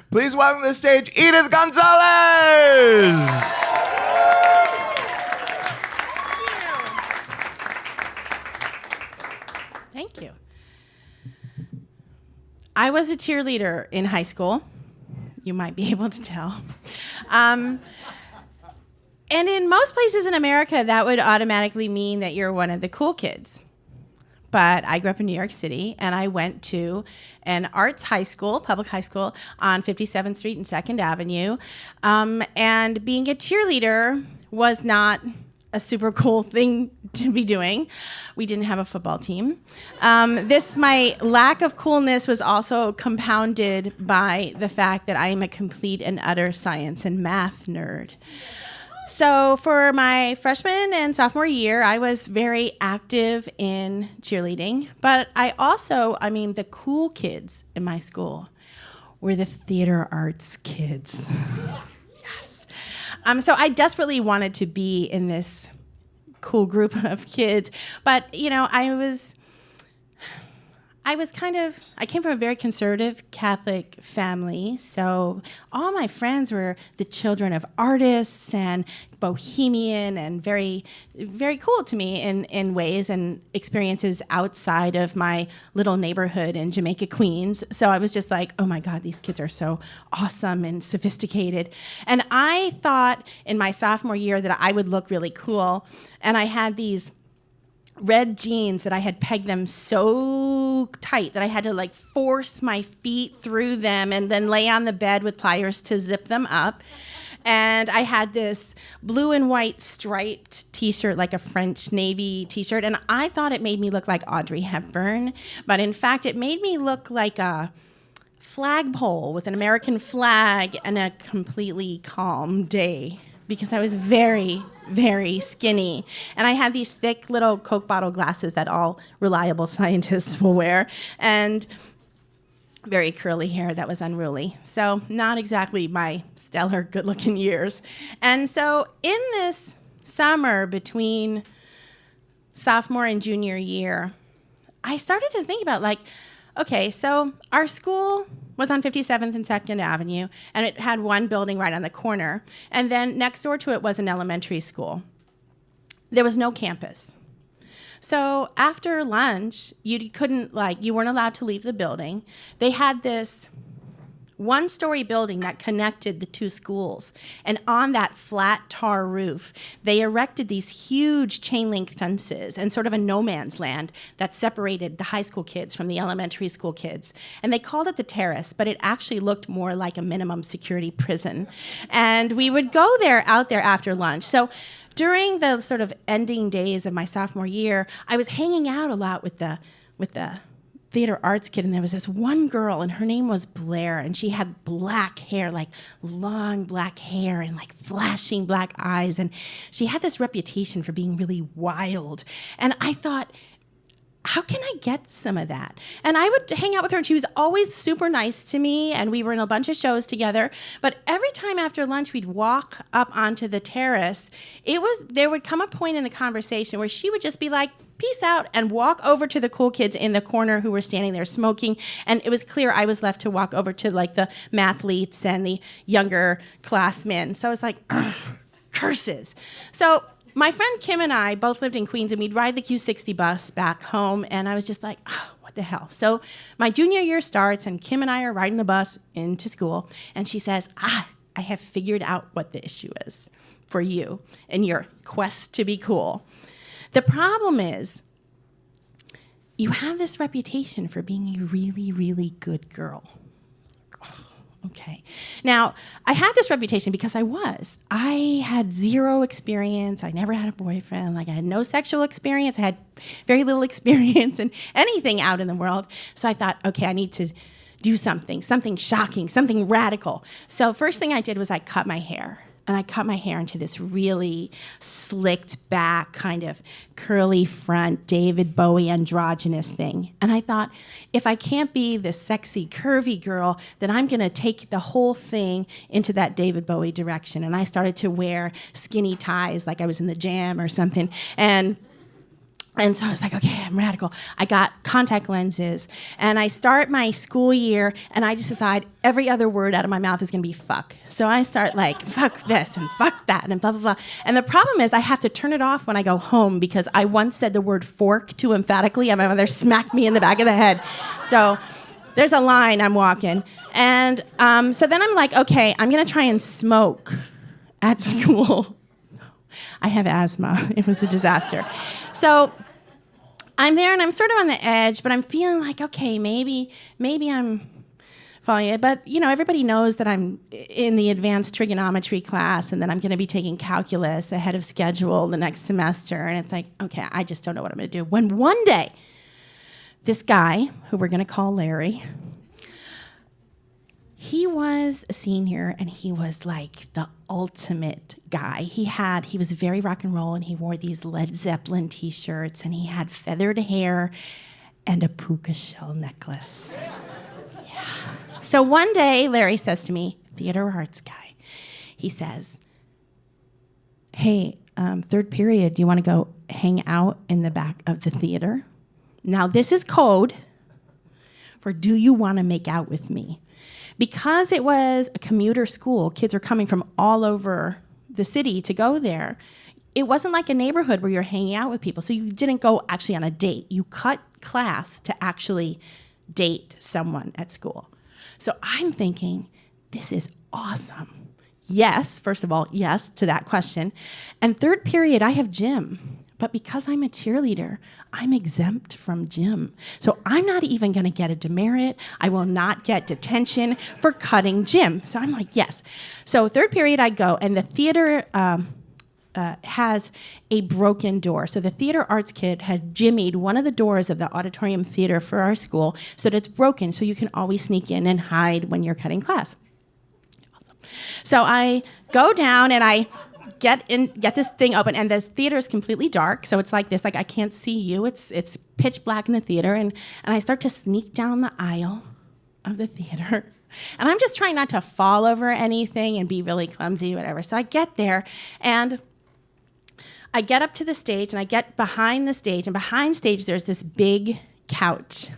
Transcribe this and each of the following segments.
Please welcome to the stage, Edith Gonzalez! Thank you. I was a cheerleader in high school. You might be able to tell. And in most places in America, that would automatically mean that you're one of the cool kids. But I grew up in New York City, and I went to an arts high school, public high school, on 57th Street and 2nd Avenue. And being a cheerleader was not a super cool thing to be doing. We didn't have a football team. My lack of coolness was also compounded by the fact that I am a complete and utter science and math nerd. So for my freshman and sophomore year, I was very active in cheerleading, but the cool kids in my school were the theater arts kids. Yes. So I desperately wanted to be in this cool group of kids, but I came from a very conservative Catholic family, so all my friends were the children of artists and bohemian and very, very cool to me in ways and experiences outside of my little neighborhood in Jamaica, Queens. So I was just like, oh my God, these kids are so awesome and sophisticated. And I thought in my sophomore year that I would look really cool, and I had these red jeans that I had pegged them so tight that I had to force my feet through them and then lay on the bed with pliers to zip them up. And I had this blue and white striped t-shirt, like a French Navy t-shirt, and I thought it made me look like Audrey Hepburn, but in fact it made me look like a flagpole with an American flag and a completely calm day, because I was very, very skinny. And I had these thick little Coke bottle glasses that all reliable scientists will wear, and very curly hair that was unruly. So not exactly my stellar good-looking years. And so in this summer between sophomore and junior year, I started to think about okay, so our school was on 57th and 2nd Avenue, and it had one building right on the corner. And then next door to it was an elementary school. There was no campus. So after lunch, you weren't allowed to leave the building. They had this one-story building that connected the two schools. And on that flat tar roof, they erected these huge chain-link fences and sort of a no man's land that separated the high school kids from the elementary school kids. And they called it the terrace, but it actually looked more like a minimum security prison. And we would go out there after lunch. So during the sort of ending days of my sophomore year, I was hanging out a lot with the theater arts kid, and there was this one girl, and her name was Blair, and she had black hair, long black hair and flashing black eyes, and she had this reputation for being really wild. And I thought, how can I get some of that? And I would hang out with her, and she was always super nice to me, and we were in a bunch of shows together. But every time after lunch we'd walk up onto the terrace, there would come a point in the conversation where she would just be like, peace out, and walk over to the cool kids in the corner who were standing there smoking. And it was clear I was left to walk over to the mathletes and the younger classmen. So I was like, curses. So my friend Kim and I both lived in Queens, and we'd ride the Q60 bus back home, and I was just like, what the hell? So my junior year starts, and Kim and I are riding the bus into school, and she says, I have figured out what the issue is for you in your quest to be cool. The problem is, you have this reputation for being a really, really good girl. Okay. Now, I had this reputation because I had zero experience. I never had a boyfriend. I had no sexual experience. I had very little experience in anything out in the world. So I thought, okay, I need to do something shocking, something radical. So first thing I did was I cut my hair. And I cut my hair into this really slicked back, kind of curly front, David Bowie androgynous thing. And I thought, if I can't be this sexy, curvy girl, then I'm going to take the whole thing into that David Bowie direction. And I started to wear skinny ties like I was in the Jam or something. And And so I was like, okay, I'm radical. I got contact lenses, and I start my school year, and I just decide every other word out of my mouth is going to be fuck. So I start like, fuck this and fuck that and blah, blah, blah. And the problem is I have to turn it off when I go home because I once said the word fork too emphatically, and my mother smacked me in the back of the head. So there's a line I'm walking. And so then I'm like, okay, I'm going to try and smoke at school. I have asthma. It was a disaster. So I'm there and I'm sort of on the edge, but I'm feeling like, okay, maybe I'm following it. But, everybody knows that I'm in the advanced trigonometry class and that I'm going to be taking calculus ahead of schedule the next semester. And it's like, okay, I just don't know what I'm going to do. When one day, this guy, who we're going to call Larry, he was a senior, and he was like the ultimate guy. He was very rock and roll, and he wore these Led Zeppelin t-shirts, and he had feathered hair and a puka shell necklace. Yeah. So one day, Larry says to me, theater arts guy, he says, hey, third period, do you want to go hang out in the back of the theater? Now, this is code for do you want to make out with me? Because it was a commuter school, kids were coming from all over the city to go there. It wasn't like a neighborhood where you're hanging out with people. So you didn't go actually on a date. You cut class to actually date someone at school. So I'm thinking, this is awesome. Yes, first of all, yes to that question. And third period, I have gym. But because I'm a cheerleader, I'm exempt from gym. So I'm not even going to get a demerit. I will not get detention for cutting gym. So I'm like, yes. So third period, I go, and the theater has a broken door. So the theater arts kid had jimmied one of the doors of the auditorium theater for our school so that it's broken, so you can always sneak in and hide when you're cutting class. Awesome. So I go down, and I get this thing open, and this theater is completely dark, so it's like this, like I can't see you. It's pitch black in the theater, and I start to sneak down the aisle of the theater, and I'm just trying not to fall over anything and be really clumsy, whatever. So I get there, and I get up to the stage, and I get behind the stage, and behind stage there's this big couch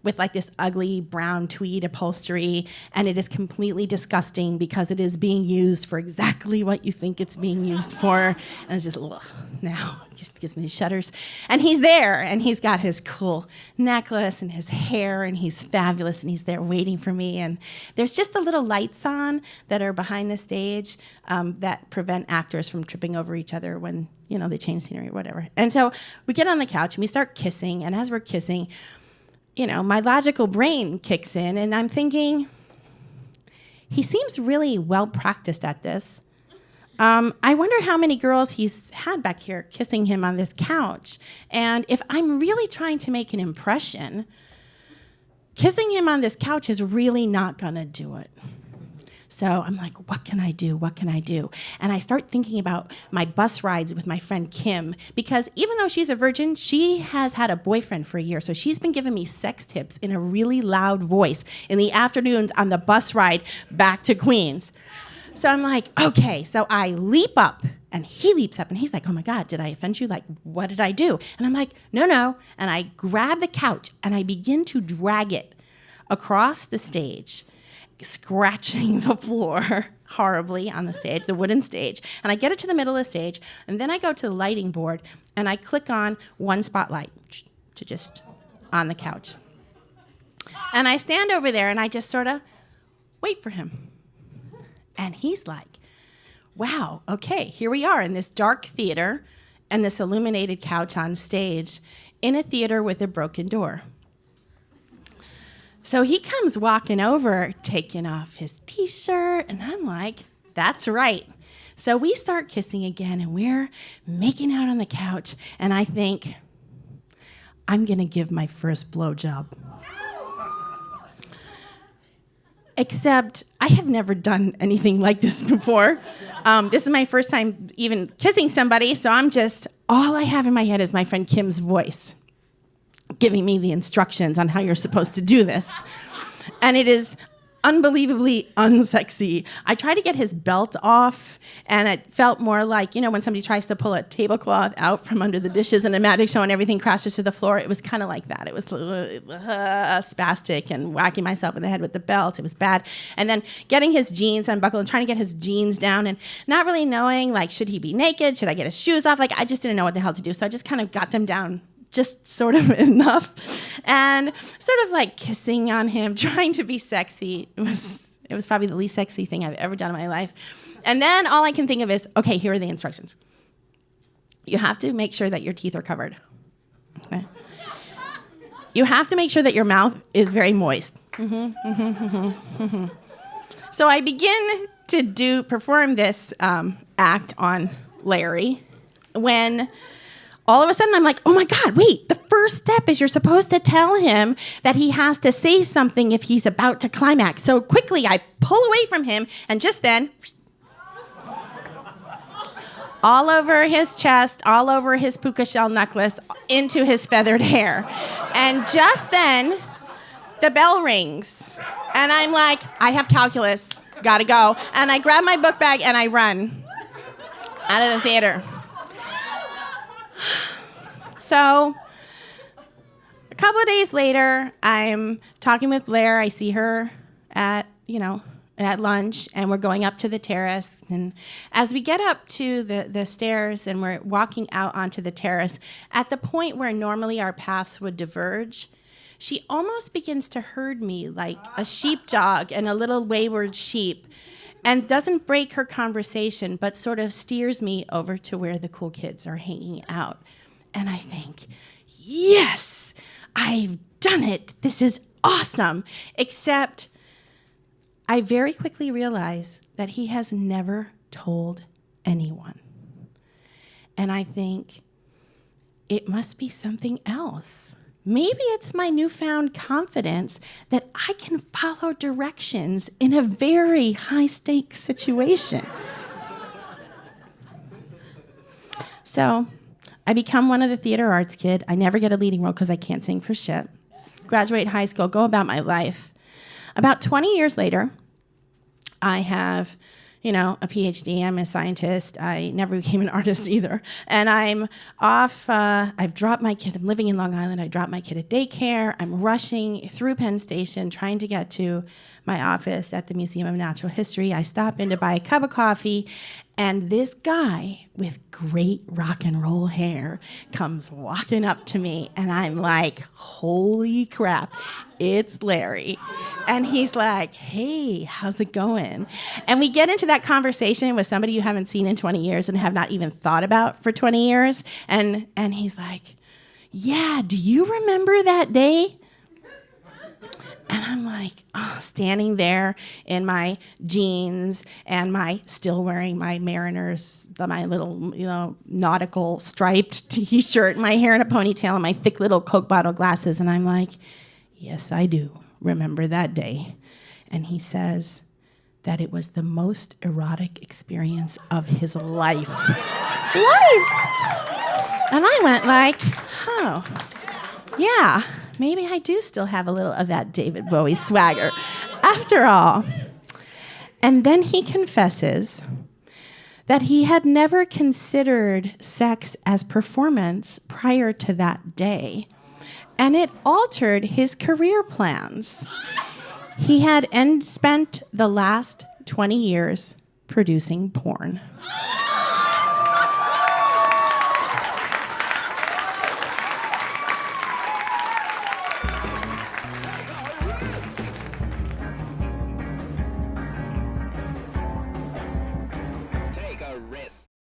with like this ugly brown tweed upholstery, and it is completely disgusting because it is being used for exactly what you think it's being used for. And it's just, ugh, now it just gives me the shudders. And he's there, and he's got his cool necklace and his hair, and he's fabulous, and he's there waiting for me. And there's just the little lights on that are behind the stage that prevent actors from tripping over each other when, they change scenery or whatever. And so we get on the couch, and we start kissing, and as we're kissing, my logical brain kicks in, and I'm thinking, he seems really well practiced at this. I wonder how many girls he's had back here kissing him on this couch. And if I'm really trying to make an impression, kissing him on this couch is really not gonna do it. So I'm like, what can I do? What can I do? And I start thinking about my bus rides with my friend Kim, because even though she's a virgin, she has had a boyfriend for a year. So she's been giving me sex tips in a really loud voice in the afternoons on the bus ride back to Queens. So I'm like, okay. So I leap up, and he leaps up, and he's like, oh my God, did I offend you? Like, what did I do? And I'm like, no. And I grab the couch, and I begin to drag it across the stage, scratching the floor horribly on the stage, the wooden stage. And I get it to the middle of the stage, and then I go to the lighting board, and I click on one spotlight to just on the couch. And I stand over there, and I just sort of wait for him. And he's like, wow, okay, here we are in this dark theater and this illuminated couch on stage in a theater with a broken door. So he comes walking over, taking off his t-shirt, and I'm like, that's right. So we start kissing again, and we're making out on the couch, and I think, I'm going to give my first blowjob. Except I have never done anything like this before. This is my first time even kissing somebody, so all I have in my head is my friend Kim's voice giving me the instructions on how you're supposed to do this. And it is unbelievably unsexy. I tried to get his belt off, and it felt more like, when somebody tries to pull a tablecloth out from under the dishes in a magic show and everything crashes to the floor. It was kind of like that. It was spastic and whacking myself in the head with the belt. It was bad. And then getting his jeans unbuckled and trying to get his jeans down and not really knowing, should he be naked? Should I get his shoes off? I just didn't know what the hell to do. So I just kind of got them down just sort of enough, and sort of kissing on him, trying to be sexy. It was probably the least sexy thing I've ever done in my life. And then all I can think of is, okay, here are the instructions. You have to make sure that your teeth are covered. Okay. You have to make sure that your mouth is very moist. So I begin to perform this act on Larry when all of a sudden I'm like, oh my God, wait, the first step is you're supposed to tell him that he has to say something if he's about to climax. So quickly I pull away from him, and just then, all over his chest, all over his puka shell necklace, into his feathered hair. And just then, the bell rings. And I'm like, I have calculus, gotta go. And I grab my book bag and I run out of the theater. So, a couple of days later, I'm talking with Blair. I see her at lunch, and we're going up to the terrace. And as we get up to the stairs and we're walking out onto the terrace, at the point where normally our paths would diverge, she almost begins to herd me like a sheepdog and a little wayward sheep, and doesn't break her conversation, but sort of steers me over to where the cool kids are hanging out. And I think, yes, I've done it. This is awesome. Except I very quickly realize that he has never told anyone. And I think it must be something else. Maybe it's my newfound confidence that I can follow directions in a very high-stakes situation. So I become one of the theater arts kid. I never get a leading role because I can't sing for shit. Graduate high school, go about my life. About 20 years later, I have, a PhD. I'm a scientist. I never became an artist either. And I'm off. I've dropped my kid. I'm living in Long Island. I dropped my kid at daycare. I'm rushing through Penn Station, trying to get to my office at the Museum of Natural History. I stop in to buy a cup of coffee, and this guy with great rock and roll hair comes walking up to me, and I'm like, holy crap, it's Larry. And he's like, hey, how's it going? And we get into that conversation with somebody you haven't seen in 20 years and have not even thought about for 20 years. And he's like, yeah, do you remember that day? And I'm like, standing there in my jeans and still wearing my Mariners, my little, nautical striped T-shirt, my hair in a ponytail, and my thick little Coke bottle glasses. And I'm like, yes, I do remember that day. And he says that it was the most erotic experience of his life. And I went like, oh, yeah. Maybe I do still have a little of that David Bowie swagger, after all. And then he confesses that he had never considered sex as performance prior to that day, and it altered his career plans. He had spent the last 20 years producing porn.